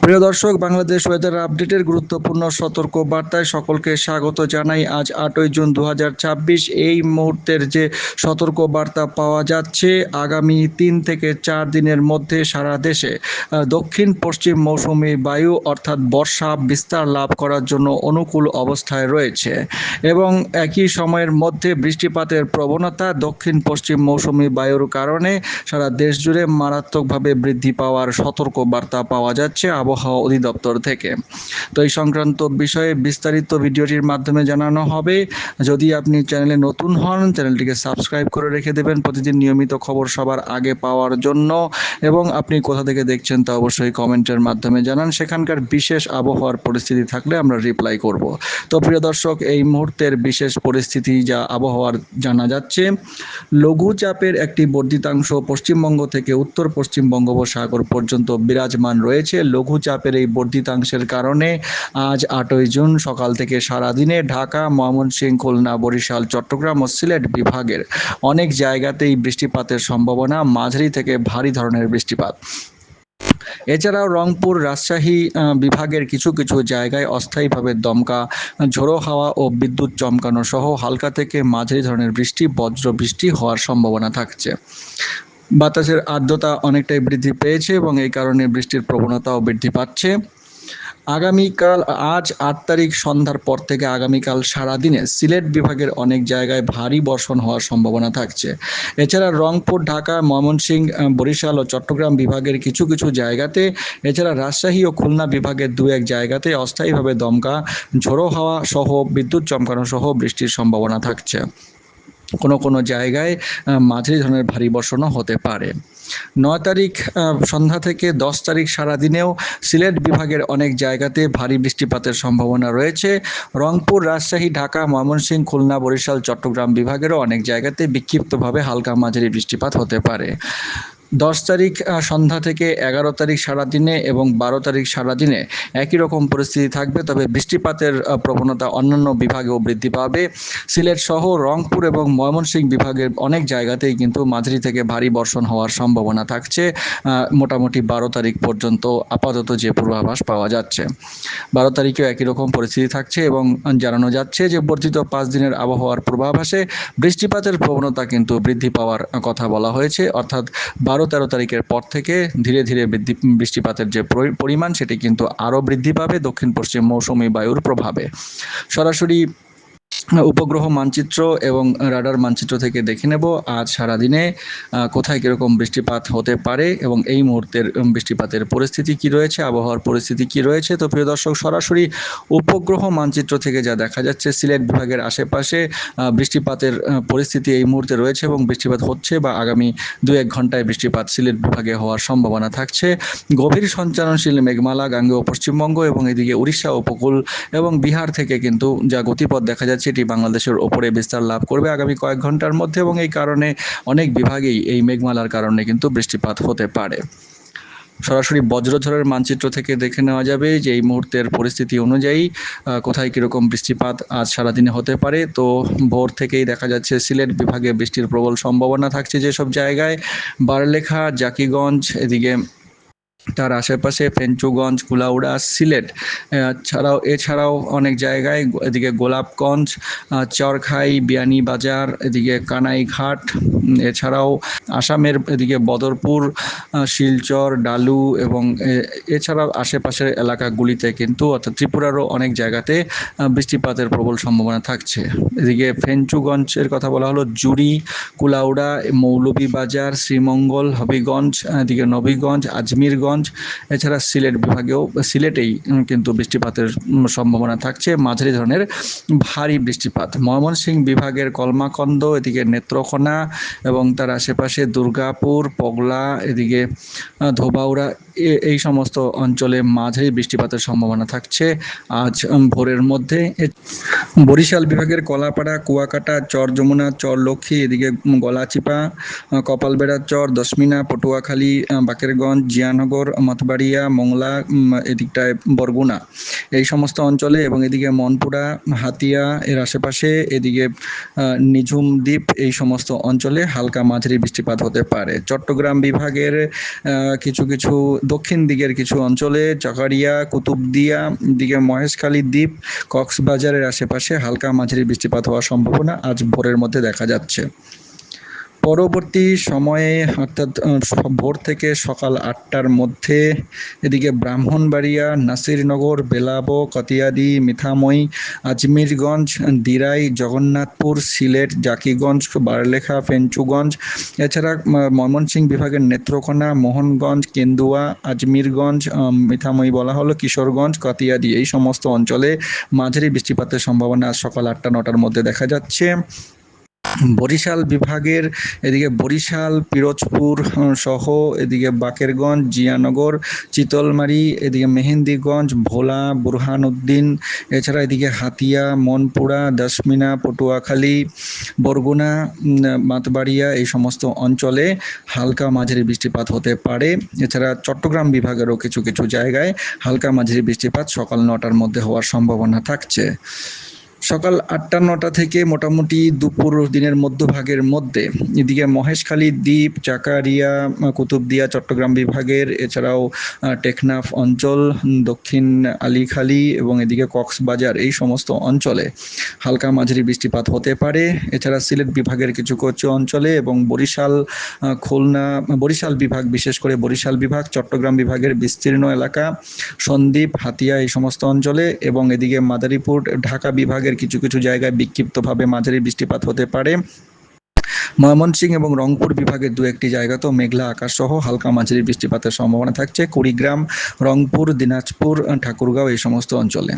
প্রিয় দর্শক, বাংলাদেশ ওয়েদার আপডেটের গুরুত্বপূর্ণ সতর্ক বার্তায় সকলকে স্বাগত জানাই। আজ 8ই জুন 2026। এই মুহূর্তের যে সতর্ক বার্তা পাওয়া যাচ্ছে, আগামী 3 থেকে 4 দিনের মধ্যে সারা দেশে দক্ষিণ পশ্চিম মৌসুমি বায়ু অর্থাৎ বর্ষা বিস্তার লাভ করার জন্য অনুকূল অবস্থায় রয়েছে এবং একই সময়ের মধ্যে বৃষ্টিপাতের প্রবণতা দক্ষিণ পশ্চিম মৌসুমি বায়ুর কারণে সারা দেশ জুড়ে মারাত্মকভাবে বৃদ্ধি পাওয়ার সতর্ক বার্তা পাওয়া যাচ্ছে আবহাওয়া অধিদপ্তর থেকে। তো এই সংক্রান্ত বিষয়ে বিস্তারিত ভিডিওটির মাধ্যমে জানানো হবে। যদি আপনি চ্যানেলে নতুন হন, চ্যানেলটিকে সাবস্ক্রাইব করে রেখে দেবেন প্রতিদিন নিয়মিত খবর সবার আগে পাওয়ার জন্য। এবং আপনি কোথা থেকে দেখছেন তা অবশ্যই কমেন্টের মাধ্যমে জানান। সেখানকার বিশেষ আবহাওয়ার পরিস্থিতি থাকলে আমরা রিপ্লাই করব। তো প্রিয় দর্শক, এই মুহূর্তের বিশেষ পরিস্থিতি যা আবহাওয়ার জানা যাচ্ছে, লঘুচাপের একটি বর্ধিতাংশ পশ্চিমবঙ্গ থেকে উত্তর পশ্চিম বঙ্গোপসাগর পর্যন্ত বিরাজমান রয়েছে। লঘুচাপের এই বর্ধিতাংশের কারণে আজ 8ই জুন সকাল থেকে সারাদিনে ঢাকা, ময়মনসিংহ, খুলনা, বরিশাল, চট্টগ্রাম ও সিলেট বিভাগের অনেক জায়গাতেই বৃষ্টিপাতের সম্ভাবনা, মাঝারি থেকে ভারী ধরনের বৃষ্টিপাত। এছাড়াও রংপুর, রাজশাহী বিভাগের কিছু কিছু জায়গায় অস্থায়ীভাবে দমকা ঝোড়ো হাওয়া ও বিদ্যুৎ চমকানো সহ হালকা থেকে মাঝারি ধরনের বৃষ্টি, বজ্র বৃষ্টি হওয়ার সম্ভাবনা থাকছে। বাতাসের আর্দ্রতা অনেকটাই বৃদ্ধি পেয়েছে এবং এই কারণে বৃষ্টির প্রবণতাও বৃদ্ধি পাচ্ছে। আগামীকাল আজ 8 তারিখ সন্ধ্যার পর থেকে আগামীকাল সারাদিনে সিলেট বিভাগের অনেক জায়গায় ভারী বর্ষণ হওয়ার সম্ভাবনা থাকছে। এছাড়া রংপুর, ঢাকা, ময়মনসিংহ, বরিশাল ও চট্টগ্রাম বিভাগের কিছু কিছু জায়গাতে, এছাড়া রাজশাহী ও খুলনা বিভাগের 2-1 জায়গাতে অস্থায়ীভাবে দমকা ঝোড়ো হাওয়া সহ বিদ্যুৎ চমকানো সহ বৃষ্টির সম্ভাবনা থাকছে। কোনো কোনো জায়গায় মাঝারি ধরনের ভারী বর্ষণও হতে পারে। 9 তারিখ সন্ধ্যা থেকে 10 তারিখ সারাদিনেও সিলেট বিভাগের অনেক জায়গাতে ভারী বৃষ্টিপাতের সম্ভাবনা রয়েছে। রংপুর, রাজশাহী, ঢাকা, ময়মনসিংহ, খুলনা, বরিশাল, চট্টগ্রাম বিভাগেরও অনেক জায়গাতে বিক্ষিপ্তভাবে হালকা মাঝারি বৃষ্টিপাত হতে পারে। 10 তারিখ সন্ধ্যা থেকে 11 তারিখ সারাদিনে এবং 12 তারিখ সারাদিনে একই রকম পরিস্থিতি থাকবে, তবে বৃষ্টিপাতের প্রবণতা অন্যান্য বিভাগেও বৃদ্ধি পাবে। সিলেট সহ রংপুর এবং ময়মনসিংহ বিভাগের অনেক জায়গাতেই কিন্তু মাঝারি থেকে ভারী বর্ষণ হওয়ার সম্ভাবনা থাকছে মোটামুটি 12 তারিখ পর্যন্ত আপাতত যে পূর্বাভাস পাওয়া যাচ্ছে। 12 তারিখেও একই রকম পরিস্থিতি থাকছে এবং জানানো যাচ্ছে যে বর্ধিত 5 দিনের আবহাওয়ার পূর্বাভাসে বৃষ্টিপাতের প্রবণতা কিন্তু বৃদ্ধি পাওয়ার কথা বলা হয়েছে, অর্থাৎ 12-13 তারিখের পর থেকে ধীরে ধীরে বৃষ্টিপাতের যে পরিমাণ সেটি কিন্তু আরও বৃদ্ধি পাবে দক্ষিণ পশ্চিম মৌসুমি বায়ুর প্রভাবে। সরাসরি উপগ্রহ মানচিত্র এবং রাডার মানচিত্র থেকে দেখে নেব আজ সারাদিনে কোথায় কীরকম বৃষ্টিপাত হতে পারে এবং এই মুহূর্তের বৃষ্টিপাতের পরিস্থিতি কি রয়েছে, আবহাওয়ার পরিস্থিতি কি রয়েছে। তো প্রিয় দর্শক, সরাসরি উপগ্রহ মানচিত্র থেকে যা দেখা যাচ্ছে, সিলেট বিভাগের আশেপাশে বৃষ্টিপাতের পরিস্থিতি এই মুহূর্তে রয়েছে এবং বৃষ্টিপাত হচ্ছে বা আগামী 2-1 ঘন্টায় বৃষ্টিপাত সিলেট বিভাগে হওয়ার সম্ভাবনা থাকছে। গভীর সঞ্চারণশীল মেঘমালা গাঙ্গেয় পশ্চিমবঙ্গ এবং এদিকে উড়িষ্যা উপকূল এবং বিহার থেকে কিন্তু যা গতিপথ দেখা যাচ্ছে এটি বাংলাদেশের ওপরে বিস্তার লাভ করবে আগামী কয়েক ঘন্টার মধ্যে এবং এই কারণে অনেক বিভাগেই এই মেঘমালার কারণে কিন্তু বৃষ্টিপাত হতে পারে। সরাসরি বজ্রঝড়ের মানচিত্র থেকে দেখে নেওয়া যাবে যে এই মুহূর্তের পরিস্থিতি অনুযায়ী কোথায় কীরকম বৃষ্টিপাত আজ সারাদিনে হতে পারে। তো ভোর থেকেই দেখা যাচ্ছে সিলেট বিভাগে বৃষ্টির প্রবল সম্ভাবনা থাকছে যেসব জায়গায়, বারলেখা, জাকিগঞ্জ, এদিকে তার আশেপাশে ফেঞ্চুগঞ্জ, কুলাউড়া, সিলেট এছাড়াও অনেক জায়গায়, এদিকে গোলাপগঞ্জ, চরখাই, বিয়ানীবাজার, এদিকে কানাইঘাট, এছাড়াও আসামের এদিকে বদরপুর, শিলচর, ডালু এবং এছাড়াও আশেপাশের এলাকাগুলিতে কিন্তু অর্থাৎ ত্রিপুরারও অনেক জায়গাতে বৃষ্টিপাতের প্রবল সম্ভাবনা থাকছে। এদিকে ফেঞ্চুগঞ্জের কথা বলা হলো, জুড়ি, কুলাউড়া, মৌলভীবাজার, শ্রীমঙ্গল, হবিগঞ্জ, এদিকে নবীগঞ্জ, আজমিরগঞ্জ, এছাড়া সিলেট বিভাগেও সিলেটেই কিন্তু বৃষ্টিপাতের সম্ভাবনা থাকছে, মাঝারি ধরনের ভারী বৃষ্টিপাত। ময়মনসিংহ বিভাগের কলমাকন্দ, এদিকে নেত্রকোনা এবং তার আশেপাশে দুর্গাপুর, পগলা, এদিকে ধোবাউড়া, এই সমস্ত অঞ্চলে মাঝারি বৃষ্টিপাতের সম্ভাবনা থাকছে আজ ভোরের মধ্যে। বরিশাল বিভাগের কলাপাড়া, কুয়াকাটা, চর যমুনা, চর লক্ষ্মী, এদিকে গলাচিপা, কপালবেড়া চর, দশমিনা, পটুয়াখালী, বাকেরগঞ্জ, জিয়ানগর, মতবাড়িয়া, মোংলা, এদিকটায় বরগুনা, এই সমস্ত অঞ্চলে এবং এদিকে মনপুরা, হাতিয়া এর আশেপাশে, এদিকে নিঝুম দ্বীপ, এই সমস্ত অঞ্চলে হালকা মাঝারি বৃষ্টিপাত হতে পারে। চট্টগ্রাম বিভাগের কিছু কিছু দক্ষিণ দিকের কিছু অঞ্চলে চকারিয়া, কুতুবদিয়া, দিকে মহেশখালী দ্বীপ, কক্সবাজারের আশেপাশে হালকা মাঝারি বৃষ্টিপাত হওয়ার সম্ভাবনা আজ ভোরের মধ্যে দেখা যাচ্ছে। পরবর্তী সময়ে অর্থাৎ ভোর থেকে সকাল 8টার মধ্যে এদিকে ব্রাহ্মণবাড়িয়া, নাসিরনগর, বেলাবো, কতিয়াদি, মিঠামই, আজমিরগঞ্জ, দিরাই, জগন্নাথপুর, সিলেট, জাকিগঞ্জ, বারলেখা, ফেঞ্চুগঞ্জ, এছাড়া ময়মনসিংহ বিভাগের নেত্রকোনা, মোহনগঞ্জ, কেন্দুয়া, আজমিরগঞ্জ, মিঠামই বলা হলো, কিশোরগঞ্জ, কতিয়াদি এই সমস্ত অঞ্চলে মাঝারি বৃষ্টিপাতের সম্ভাবনা সকাল 8টা-9টার মধ্যে দেখা যাচ্ছে। বরিশাল বিভাগের এদিকে বরিশাল, পিরোজপুর সহ এদিকে বাকেরগঞ্জ, জিয়ানগর, চিতলমারি, এদিকে মেহেন্দিগঞ্জ, ভোলা, বুরহানুদ্দিন, এছাড়া এদিকে হাতিয়া, মনপুরা, দশমিনা, পটুয়াখালী, বরগুনা, মাতবাড়িয়া এই সমস্ত অঞ্চলে হালকা মাঝারি বৃষ্টিপাত হতে পারে। এছাড়া চট্টগ্রাম বিভাগেরও কিছু কিছু জায়গায় হালকা মাঝারি বৃষ্টিপাত সকাল 9টার মধ্যে হওয়ার সম্ভাবনা থাকছে। সকাল 8টা-9টা থেকে মোটামুটি দুপুর দিনের মধ্যভাগের মধ্যে এদিকে মহেশখালী দ্বীপ, চাকারিয়া, কুতুবদিয়া চট্টগ্রাম বিভাগের, এছাড়াও টেকনাফ অঞ্চল, দক্ষিণ আলীখালী এবং এদিকে কক্সবাজার এই সমস্ত অঞ্চলে হালকা মাঝারি বৃষ্টিপাত হতে পারে। এছাড়া সিলেট বিভাগের কিছু কিছু অঞ্চলে এবং বরিশাল, খুলনা, বরিশাল বিভাগ, বিশেষ করে বরিশাল বিভাগ, চট্টগ্রাম বিভাগের বিস্তীর্ণ এলাকা, সন্দ্বীপ, হাতিয়া এই সমস্ত অঞ্চলে এবং এদিকে মাদারীপুর, ঢাকা বিভাগের কিছু কিছু জায়গায় বিক্ষিপ্তভাবে মাঝারি বৃষ্টিপাত হতে পারে। ময়মনসিংহ এবং রংপুর বিভাগের দু একটি জায়গাতেও মেঘলা আকাশ সহ হালকা মাঝারি বৃষ্টিপাতের সম্ভাবনা থাকছে। কুড়িগ্রাম, রংপুর, দিনাজপুর, ঠাকুরগাঁও এই সমস্ত অঞ্চলে।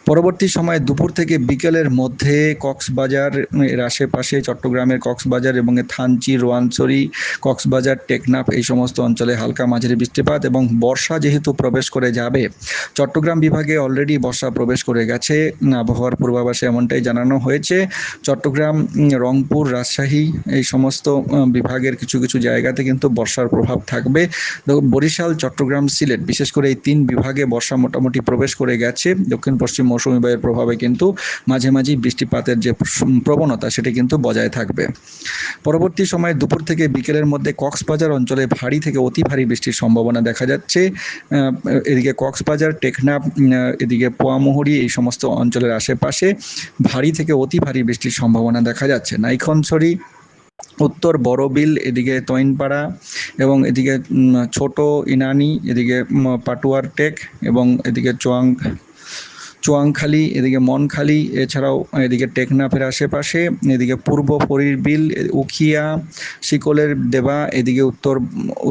পরবর্তী সময়ে দুপুর থেকে বিকেলের মধ্যে কক্সবাজার এর আশেপাশে, চট্টগ্রামের কক্সবাজার এবং থানচি, রোয়াংছড়ি, কক্সবাজার, টেকনাফ এই সমস্ত অঞ্চলে হালকা মাঝারি বৃষ্টিপাত এবং বর্ষা যেহেতু প্রবেশ করে যাবে, চট্টগ্রাম বিভাগে অলরেডি বর্ষা প্রবেশ করে গেছে, আবহাওয়ার পূর্বাভাসে এমনটাই জানানো হয়েছে। চট্টগ্রাম, রংপুর, রাজশাহী এই সমস্ত বিভাগের কিছু কিছু জায়গাতে কিন্তু বর্ষার প্রভাব থাকবে। বরিশাল, চট্টগ্রাম, সিলেট বিশেষ করে এই 3 বিভাগে বর্ষা মোটামুটি প্রবেশ করে গেছে। দক্ষিণ পশ্চিম মৌসুমী বায়ুর প্রভাবে কিন্তু মাঝে মাঝে বৃষ্টিপাতের যে প্রবণতা সেটা কিন্তু বজায় থাকবে। পরবর্তী সময়ে দুপুর থেকে বিকেলের মধ্যে কক্সবাজার অঞ্চলে ভারী থেকে অতি ভারী বৃষ্টির সম্ভাবনা দেখা যাচ্ছে। এদিকে কক্সবাজার, টেকনাফ, এদিকে পোয়ামুহুরী এই সমস্ত অঞ্চলের আশেপাশে ভারী থেকে অতি ভারী বৃষ্টির সম্ভাবনা দেখা যাচ্ছে। নাইক্ষনছড়ি, উত্তর বড়বিল, এদিকে তৈনপাড়া এবং এদিকে ছোট ইনানি, এদিকে পাটুয়ার টেক এবং এদিকে চুয়াংখালী, এদিকে মনখালী, এছাড়াও এদিকে টেকনাফের আশেপাশে, এদিকে পূর্ব ফরিরবিল, উখিয়া, শিকলের দেবা, এদিকে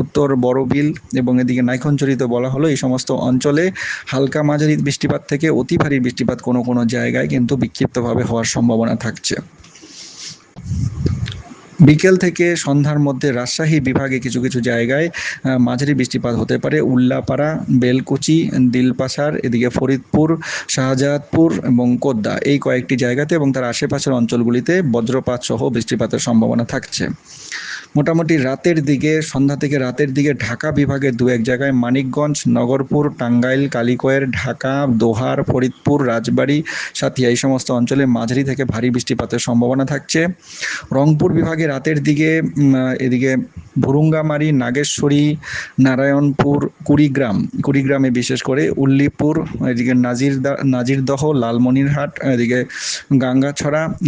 উত্তর বড়বিল এবং এদিকে নাইক্ষনছড়িতে বলা হলো এই সমস্ত অঞ্চলে হালকা মাঝারি বৃষ্টিপাত থেকে অতি ভারী বৃষ্টিপাত কোনো কোনো জায়গায় কিন্তু বিক্ষিপ্তভাবে হওয়ার সম্ভাবনা থাকছে। বিকেল থেকে সন্ধ্যার মধ্যে রাজশাহী বিভাগে কিছু কিছু জায়গায় মাঝারি বৃষ্টিপাত হতে পারে। উল্লাপাড়া, বেলকুচি, দিলপাশার, এদিকে ফরিদপুর, শাহজাদপুর এবং কোদ্দা এই কয়েকটি জায়গাতে এবং তার আশেপাশের অঞ্চলগুলিতে বজ্রপাত সহ বৃষ্টিপাতের সম্ভাবনা থাকছে। মোটামুটি রাতের দিকে, সন্ধ্যা থেকে রাতের দিকে ঢাকা বিভাগের দু এক জায়গায় মানিকগঞ্জ, নগরপুর, টাঙ্গাইল, কালিকয়ের, ঢাকা, দোহার, ফরিদপুর, রাজবাড়ী, সাথিয়া এই সমস্ত অঞ্চলে মাঝারি থেকে ভারী বৃষ্টিপাতের সম্ভাবনা থাকছে। রংপুর বিভাগে রাতের দিকে এদিকে ভুরুঙ্গামারি, নাগেশ্বরী, নারায়ণপুর, কুড়িগ্রামে বিশেষ করে উল্লিপুর, এদিকে নাজিরদহ, লালমনিরহাট, এদিকে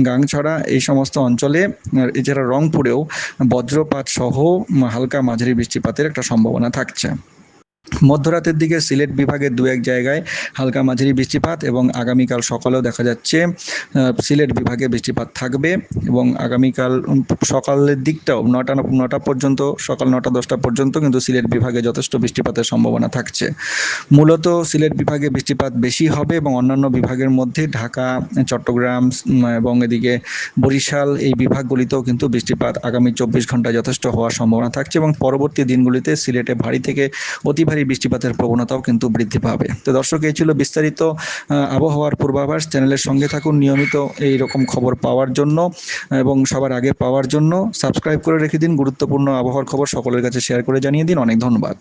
গাংছড়া এই সমস্ত অঞ্চলে, এছাড়া রংপুরেও বজ্রপাত সহ হালকা মাঝারি বৃষ্টিপাতের একটা সম্ভাবনা থাকছে। মধ্যরাতের দিকে সিলেট বিভাগের দু এক জায়গায় হালকা মাঝারি বৃষ্টিপাত এবং আগামীকাল সকালেও দেখা যাচ্ছে সিলেট বিভাগে বৃষ্টিপাত থাকবে এবং আগামীকাল সকালের দিকটাও 9টা পর্যন্ত, সকাল 9টা-10টা পর্যন্ত কিন্তু সিলেট বিভাগে যথেষ্ট বৃষ্টিপাতের সম্ভাবনা থাকছে। মূলত সিলেট বিভাগে বৃষ্টিপাত বেশি হবে এবং অন্যান্য বিভাগের মধ্যে ঢাকা, চট্টগ্রাম এবং এদিকে বরিশাল এই বিভাগগুলিতেও কিন্তু বৃষ্টিপাত আগামী 24 ঘন্টায় যথেষ্ট হওয়ার সম্ভাবনা থাকছে এবং পরবর্তী দিনগুলিতে সিলেটে ভারী থেকে অতি ভারী বৃষ্টিপাতের প্রবণতাও কিন্তু বৃদ্ধি পাবে। তো দর্শক, এই ছিল বিস্তারিত আবহাওয়ার পূর্বাভাস। চ্যানেলের সঙ্গে থাকুন নিয়মিত এই রকম খবর পাওয়ার জন্য এবং সবার আগে পাওয়ার জন্য সাবস্ক্রাইব করে রেখে দিন। গুরুত্বপূর্ণ আবহাওয়ার খবর সকলের কাছে শেয়ার করে জানিয়ে দিন। অনেক ধন্যবাদ।